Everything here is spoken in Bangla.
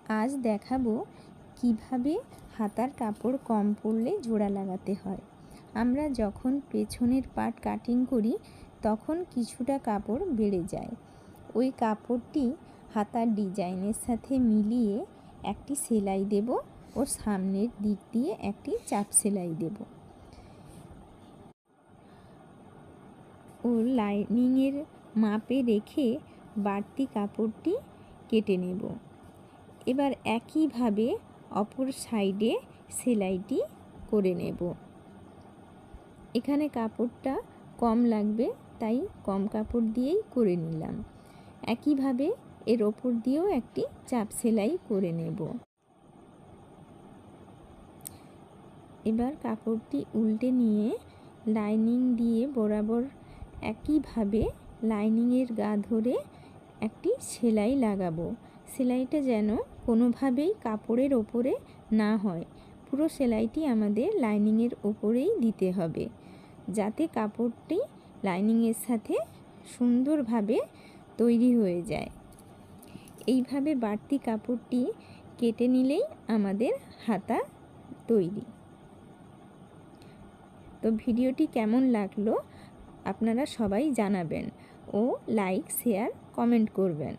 আজ দেখাবো কিভাবে হাতার কাপড় কম পড়লে জোড়া লাগাতে হয়। আমরা যখন পেছনের পার্ট কাটিং করি তখন কিছুটা কাপড় বেড়ে যায়। ওই কাপড়টি হাতার ডিজাইনের সাথে মিলিয়ে একটি সেলাই দেব ও সামনের দিক দিয়ে একটি চাপ সেলাই দেব ও লাইনিংয়ের মাপে রেখে বাড়তি কাপড়টি কেটে নেব। এবার একইভাবে অপর সাইডে সেলাইটি করে নেব। এখানে কাপড়টা কম লাগবে তাই কম কাপড় দিয়েই করে নিলাম। একইভাবে এর ওপর দিয়েও একটি চাপ সেলাই করে নেব। এবার কাপড়টি উল্টে নিয়ে লাইনিং দিয়ে বরাবর একইভাবে লাইনিংয়ের গা ধরে একটি সেলাই লাগাবো। সেলাইটা যেন কোনোভাবেই কাপড়ের ওপরে না হয়, পুরো সেলাইটি আমাদের লাইনিংয়ের ওপরেই দিতে হবে যাতে কাপড়টি লাইনিংয়ের সাথে সুন্দরভাবে তৈরি হয়ে যায়। এইভাবে বাড়তি কাপড়টি কেটে নিলেই আমাদের হাতা তৈরি। তো ভিডিওটি কেমন লাগলো আপনারা সবাই জানাবেন ও লাইক, শেয়ার, কমেন্ট করবেন।